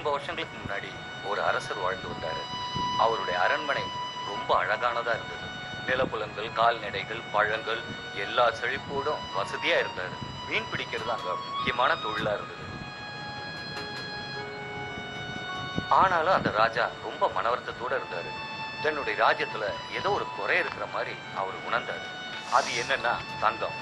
ரொம்ப வருஷங்களுக்கு முன்னாடி ஒரு அரசர் வாழ்ந்து வந்தாரு. அவருடைய அரண்மனை ரொம்ப அழகானதா இருந்தது. நிலப்புலங்கள், கால்நடைகள், பழங்கள் எல்லா செழிப்போடும் வசதியா இருந்தாரு. மீன் பிடிக்கிறது அங்க முக்கியமான தொழிலா இருந்தது. ஆனாலும் அந்த ராஜா ரொம்ப மனவருத்தத்தோட இருந்தாரு. தன்னுடைய ராஜ்யத்துல ஏதோ ஒரு குறை இருக்கிற மாதிரி அவர் உணர்ந்தாரு. அது என்னன்னா தங்கம்.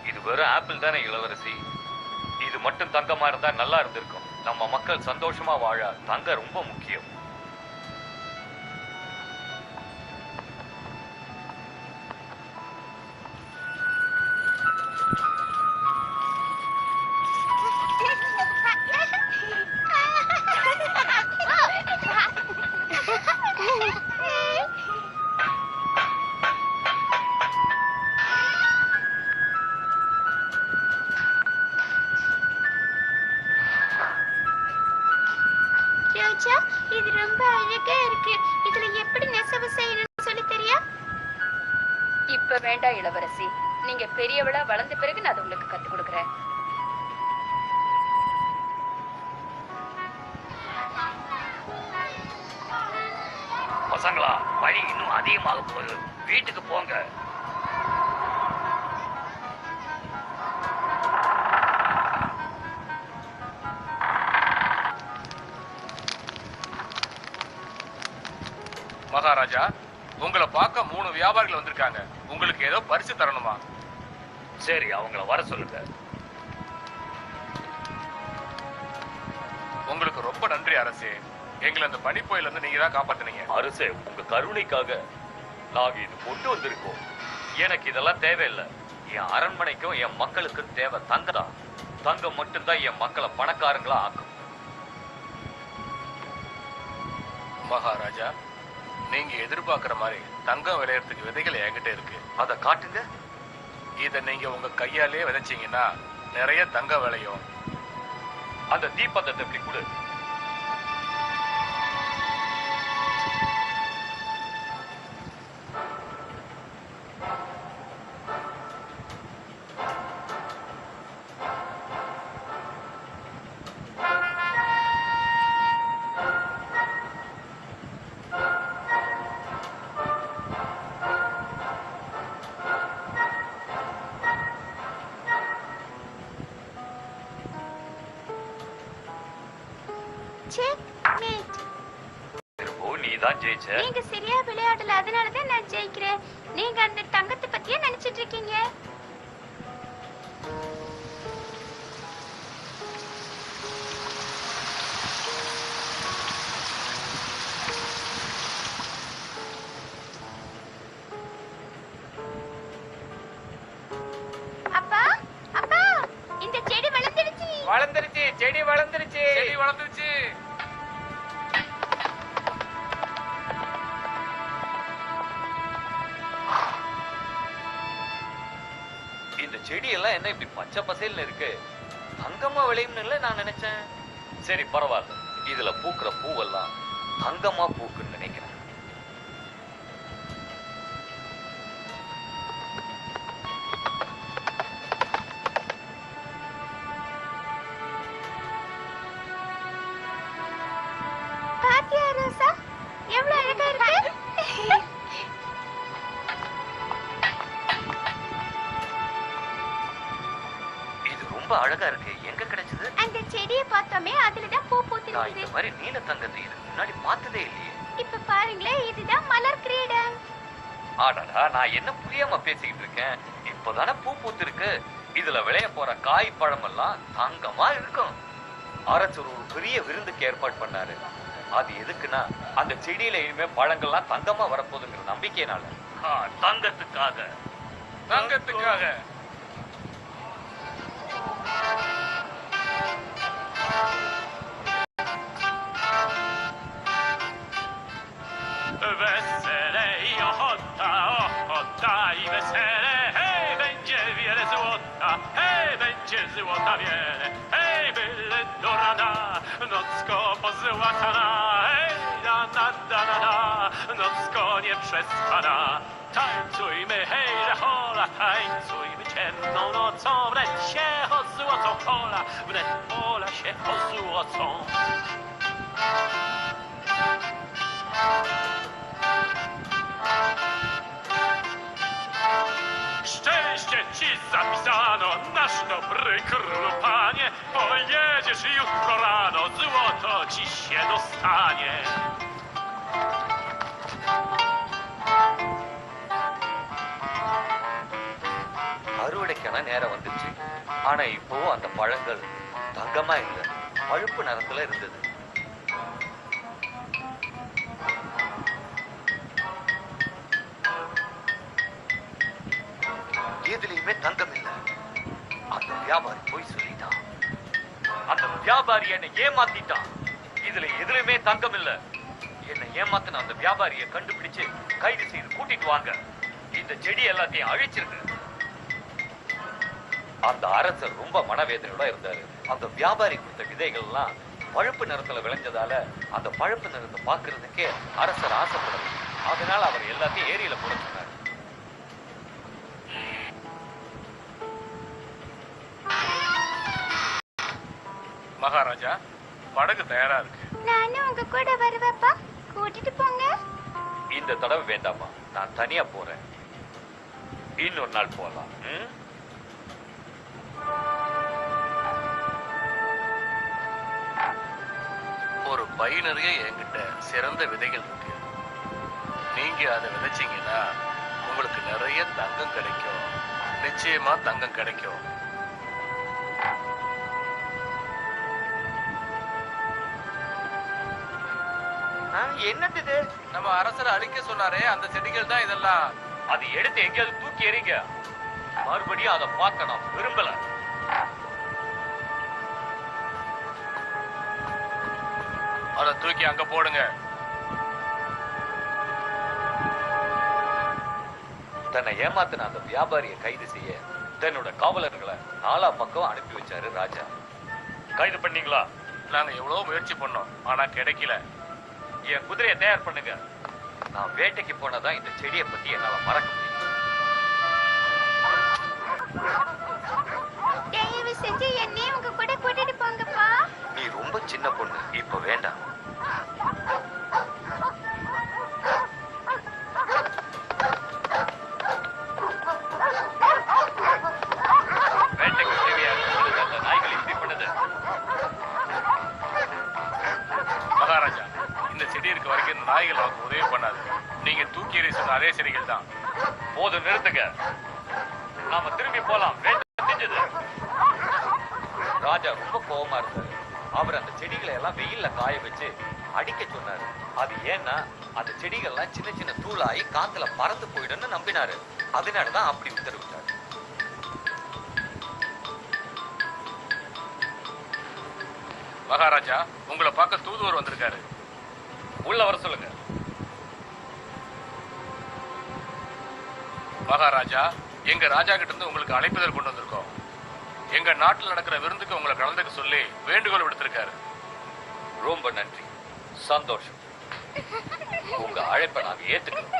இது வெறும் ஆப்பிள் தானே இளவரசி. இது மட்டும் தங்கமா இருந்தா நல்லா இருந்திருக்கும். நம்ம மக்கள் சந்தோஷமா வாழ தங்கம் ரொம்ப முக்கியம். இது ரொம்ப அழகா இருக்கு. இதுல எப்படி நெசவு செய்யணும்னு சொல்லி தெரியா? இப்ப வேண்டாம் இளவரசி, நீங்க பெரியவளா வளர்ந்த பிறகு நான் உங்களுக்கு கத்து கொடுக்கறேன். பசங்களா, வழி இன்னும் அதிகமாக போகுது. வீட்டுக்கு போங்க. மகாராஜா, உங்களை பார்க்க 3 வியாபாரிகள் வந்திருக்காங்க. உங்களுக்கு ஏதோ பரிசு தரணுமா? சரி, அவங்கள வர சொல்லுங்க. உங்களுக்கு ரொம்ப நன்றி அரசே. எங்களை அந்த பனிப்புயல இருந்து நீங்க தான் காப்பாத்தினீங்க. அரசே, உங்க கருணைக்காக நாங்க இது கொண்டு வந்திருக்கோம். எனக்கு இதெல்லாம் தேவையில்லை. என் அரண்மனைக்கும் என் மக்களுக்கும் தேவை தங்கம் தான். தங்கம் மட்டும்தான் என் மக்களை பணக்காரங்களா ஆக்கும். மகாராஜா, நீங்க எதிர்பார்க்கிற மாதிரி தங்கம் விளையறதுக்கு விதைகள் என்கிட்ட இருக்கு. அதை காட்டுங்க. இதை நீங்க உங்க கையாலே விதைச்சீங்கன்னா நிறைய தங்கம் விளையும். அந்த தீப்பந்தத்தை எப்படி கொடு. நீங்க சரியா விளையாடல, அதனாலதான் நான் ஜெயிக்கிறேன். நீங்க அந்த தங்கத்தை பத்தியே நினைச்சிட்டு இருக்கீங்க. அப்பா, அப்பா, இந்த செடி வளர்ந்துருச்சு. வளர்ந்துருச்சு, செடி வளர்ந்துருச்சு, செடி வளர்ந்துருச்சு. செடி எல்லாம் என்ன இப்படி பச்சை பசேல்னு இருக்கு? தங்கமா விளையும்னு நான் நினைச்சேன். சரி, பரவாயில்ல. இதுல பூக்குற பூவெல்லாம் தங்கமா பூக்குன்னு நினைக்கிறேன். பாத்தியா ரோசா, எவ்வளவு அழகா இருக்கு. அழகா இருக்கு. எங்க கிடைச்சது? அந்த செடியை பார்த்தோமே, அதுலதான் பூ பூத்திருக்குது. இந்த மாதிரி நீல தங்கத்தை இதுக்கு முன்னாடி பார்த்ததே இல்லையே. இப்ப பாருங்களே, இதுதான் மலர் கிரீடம். ஆடாடா, நான் என்ன புரியாம பேசிக்கிட்டு இருக்கேன். இப்பதானே பூ பூத்திருக்கு. இதுல விளைய போற காய் பழம் எல்லாம் தங்கமா இருக்கும். அரசர் ஒரு பெரிய விருந்துக்கு ஏற்பாடு பண்ணாரு. அது எதுக்குன்னா, அந்த செடியில இனிமே பழங்கள்லாம் தங்கமா வரப்போகுதுங்கிற நம்பிக்கையினால. தங்கத்துக்காக. தங்கத்துக்காக. Złota wiele, hej, byle dorada, noc ko pozłatana, hej, da, da, da, da, da, nie przez pana. Tańcujmy, hej, że hola, tańcujmy ciemną nocą, wnet się ozłocą hola, wnet pola się ozłocą. Szczęście ci zapisano, nasz dobry królu panie, pojedziesz jutro rano, złoto ci się dostanie. அறுவடைக்கான நேரம் வந்துச்சு. ஆனா இப்போ அந்த பழங்கள் தங்கமா இல்ல, பழுப்பு நிறத்துல இருந்தது. எதுலயுமே தங்கம் இல்ல. அந்த வியாபாரி போய் சொல்லிட்டான். அந்த வியாபாரி என்னை ஏமாத்திட்டான். இதுல எதுலயுமே தங்கம் இல்ல. என்னை ஏமாத்தின அந்த வியாபாரியை கண்டுபிடிச்சு கைது செய்து கூட்டிட்டு வாங்க. இந்த செடி எல்லாத்தையும் அழிச்சிருக்கு. அந்த அரசர் ரொம்ப மனவேதனையோட இருந்தாரு. அந்த வியாபாரி கொடுத்த விதைகள்லாம் பழுப்பு நிறத்துல விளைஞ்சதால அந்த பழுப்பு நிறத்தை பாக்குறதுக்கே அரசர் ஆசைப்படல. அதனால அவர் எல்லாத்தையும் ஏரியில போட சொன்னார். மகாராஜா, படகு தயாரா இருக்கு. நானும் உங்க கூட வருவேப்பா, கூட்டிட்டு போங்க. இந்த தடவை வேண்டாமா, நான் தனியா போறேன். இன்னொரு நாள் போகலாம். ஒரு பை நிறைய என்கிட்ட சிறந்த விதைகள் இருக்கு. நீங்க அதை விதைச்சீங்கன்னா உங்களுக்கு நிறைய தங்கம் கிடைக்கும். நிச்சயமா தங்கம் கிடைக்கும். என்னது இது? நம்ம அரசர் அழிக்க சொன்னாரே, அந்த செடிகள் தான் இதெல்லாம். அது எடுத்து எங்கேயாவது தூக்கி எறிங்க. மறுபடியும் அதை பார்க்க நான் விரும்பல. அதை தூக்கி அங்க போடுங்க. தன்னை ஏமாத்தின அந்த வியாபாரியை கைது செய்ய தன்னோட காவலர்களை நாலா பக்கம் அனுப்பி வச்சாரு ராஜா. கைது பண்ணீங்களா? நாங்க எவ்வளவு முயற்சி பண்ணோம், ஆனா கிடைக்கல. என் குதிரையை தயார் பண்ணுங்க. நான் வேட்டைக்கு போனதான் இந்த செடியை பத்தி என்னால மறக்க முடியும். தயவு செஞ்சு என்னையும் உங்க கூட கூட்டிட்டு போங்கப்பா. நீ ரொம்ப சின்ன பொண்ணு, இப்ப வேண்டாம். வேட்டைக்கு தேவையான அந்த நாய்கள் இப்படி பண்ணுது. மகாராஜா, இந்த செடி இருக்க வரைக்கும் இந்த நாய்கள் நமக்கு உதவி பண்ணாது. நீங்க தூக்கி எறி சொன்ன அதே செடிகள் தான். போதும், நிறுத்துங்க. நாம திரும்பி போலாம். வேட்டை செஞ்சது. ராஜா ரொம்ப கோபமா இருந்தாரு. அவர் அந்த செடிகளை எல்லாம் வெயில்ல காய வச்சு அடிக்க சொன்னாரு. அது ஏன்னா அந்த செடிகள்லாம் சின்ன சின்ன தூளாகி காத்துல பறந்து போயிடும்னு நம்பினாரு. அதனாலதான் அப்படி உத்தரவிட்டாரு. மகாராஜா, உங்களை பார்க்க தூதுவர் வந்திருக்காரு. உள்ள வர சொல்லுங்க. மகாராஜா, எங்க ராஜா கிட்ட இருந்து உங்களுக்கு அழைப்புதல் கொண்டு வந்திருக்கோம். எங்க நாட்டில் நடக்கிற விருந்துக்கு உங்களை கலந்துக்க சொல்லி வேண்டுகோள் விடுத்திருக்காரு. ரொம்ப நன்றி, சந்தோஷம். உங்க அழைப்பை நாங்க ஏத்துக்கிறோம்.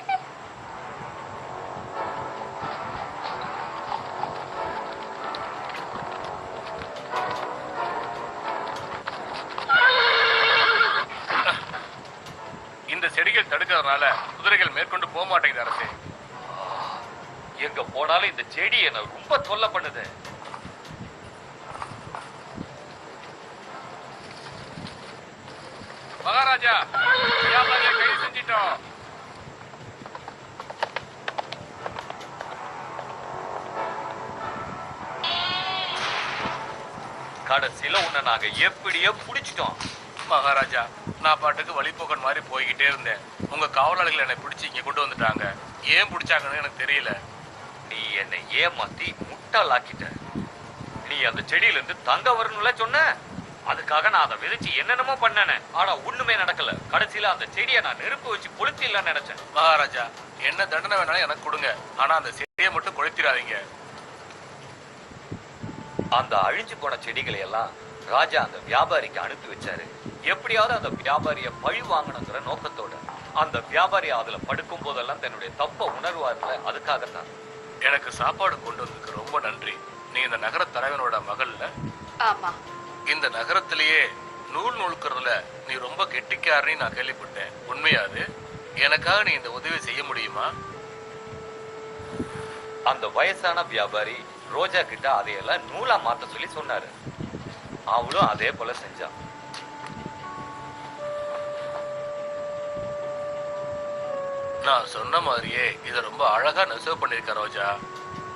இந்த செடிகள் தடுக்கிறதுனால குதிரைகள் மேற்கொண்டு போக மாட்டேங்குது அரசே. எங்க போனாலும் இந்த செடி என்ன ரொம்ப தொல்லை பண்ணுது. மகாராஜா, வியாபாரியை கைது செஞ்சிட்டோம். கடைசியில உன்னை நாங்க எப்படியோ புடிச்சிட்டோம். மகாராஜா, நான் பாட்டுக்கு வழிபோக்கன் மாதிரி போய்கிட்டே இருந்தேன். உங்க காவலாளிகள் என்னை பிடிச்சி இங்க கொண்டு வந்துட்டாங்க. ஏன் பிடிச்சாங்கன்னு எனக்கு தெரியல. நீ என்னை ஏமாத்தி முட்டாளாக்கிட்ட. நீ அந்த செடியில இருந்து தங்க வரணும்ல சொன்ன. அதுக்காக நான் அதை விதைச்சு என்னென்னமோ பண்ணேன். ஆனா ஒண்ணுமே நடக்கல. கடைசியில அந்த செடியை நான் நெருப்பு வச்சு கொளுத்திடலான்னு நினைச்சேன். மகாராஜா, என்ன தண்டனை வேணாலும் எனக்கு கொடுங்க. ஆனா அந்த செடியை மட்டும் கொளுத்திடாதீங்க. அந்த அழிஞ்சு போன செடிகளை எல்லாம் ராஜா அந்த வியாபாரிக்கு அனுப்பி வச்சாரு. எப்படியாவது அந்த வியாபாரிய பழி வாங்கணுங்கிற நோக்கத்தோட. அந்த வியாபாரி அதுல படுக்கும் போதெல்லாம் தன்னுடைய தப்ப உணர்வார்ல, அதுக்காகத்தான். எனக்கு சாப்பாடு கொண்டு வந்ததுக்கு ரொம்ப நன்றி. நீ இந்த நகர தலைவனோட மகள்ல? ஆமா. இந்த நகரத்திலேயே நூல் நூல்கிறதுல நீ ரொம்ப கெட்டிக்காரன்னு நான் கேள்விப்பட்டேன். உண்மையாது? எனக்காக நீ இந்த உதவி செய்ய முடியுமா? அந்த வயசான வியாபாரி ரோஜா கிட்ட அதையெல்லாம் நூலா மாத்த சொல்லி சொன்னாரு. அவளும் அதே போல செஞ்சான். நான் சொன்ன மாதிரியே இதை ரொம்ப அழகா நெசவு பண்ணிருக்க ரோஜா.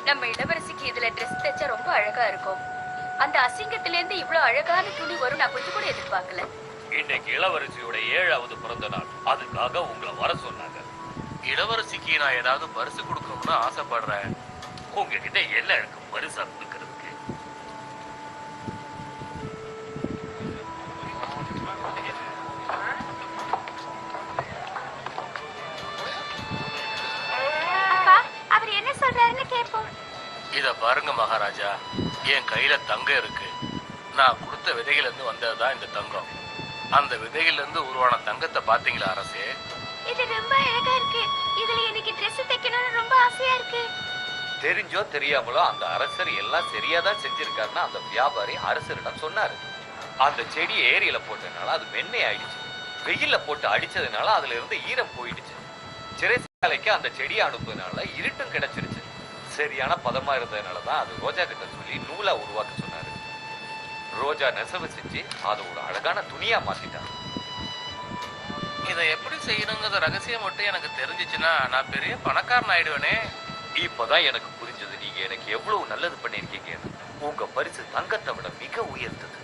நம்ம இளவரசிக்கு இதுல ட்ரெஸ் தைச்சா ரொம்ப அழகா இருக்கும். அந்த அசிங்கத்துல இருந்து இவ்வளவு அழகான துணி வரும் நான் கொஞ்சம் கூட எதிர்பார்க்கல. இன்னைக்கு இளவரசியோட 7வது பிறந்த நாள், அதுக்காக உங்களை வர சொன்னாங்க. இளவரசிக்கு நான் ஏதாவது பரிசு கொடுக்கணும்னு ஆசைப்படுறேன். உங்ககிட்ட என்ன எனக்கு பரிசா கொடுக்கறதுக்கு? அப்பா, அவர் என்ன சொல்றாருன்னு கேட்போம். இத பாருங்க மகாராஜா, என் கையில தங்கம் இருக்கு. நான் கொடுத்த விதையில இருந்து வந்ததுதான் இந்த தங்கம். அந்த விதையில இருந்து உருவான தங்கத்தை பாத்தீங்களா அரசே? இது ரொம்ப அழகா இருக்கு. இதுல எனக்கு Dress தைக்கணும்னு ரொம்ப ஆசையா இருக்கு. தெரிஞ்சோ தெரியாமலோ அந்த அரசர் எல்லாம் சரியாதான் செஞ்சிருக்காருன்னு அந்த வியாபாரி அரசரிடம் சொன்னாரு. அந்த செடியை ஏரியில போட்டதுனால அது வெண்ணெய் ஆயிடுச்சு. வெயில்ல போட்டு அடிச்சதுனால அதுல இருந்து ஈரம் போயிடுச்சு. சிறைசாலைக்கு அந்த செடியை அனுப்புறதுனால இருட்டும் கிடைச்சிருச்சு. சரியான பதமா இருந்ததுனாலதான் அது ரோஜா கிட்ட சொல்லி நூலா உருவாக்க சொன்னாரு. ரோஜா நெசவு செஞ்சு அதை ஒரு அழகான துணியா மாத்திட்டான். இதை எப்படி செய்யணுங்கிற ரகசியம் மட்டும் எனக்கு தெரிஞ்சிச்சுன்னா நான் பெரிய பணக்காரன் ஆயிடுவேனே. இப்பதான் எனக்கு புரிஞ்சது நீங்க எனக்கு எவ்வளவு நல்லது பண்ணிருக்கீங்க. உங்க பரிசு தங்கத்தை விட மிக உயர்ந்தது.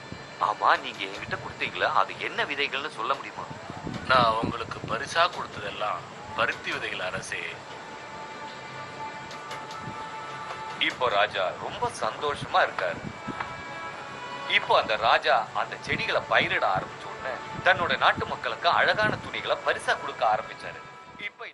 ஆமா, நீங்க என்கிட்ட கொடுத்தீங்களா, அது என்ன விதைகள்னு சொல்ல முடியுமா? நான் உங்களுக்கு பரிசா கொடுத்ததெல்லாம் பருத்தி விதைகள் அரசே. இப்போ ராஜா ரொம்ப சந்தோஷமா இருக்காரு. இப்போ அந்த ராஜா அந்த செடிகளை பயிரிட ஆரம்பிச்ச உடனே தன்னோட நாட்டு மக்களுக்கு அழகான துணிகளை பரிசா கொடுக்க ஆரம்பிச்சாரு. இப்ப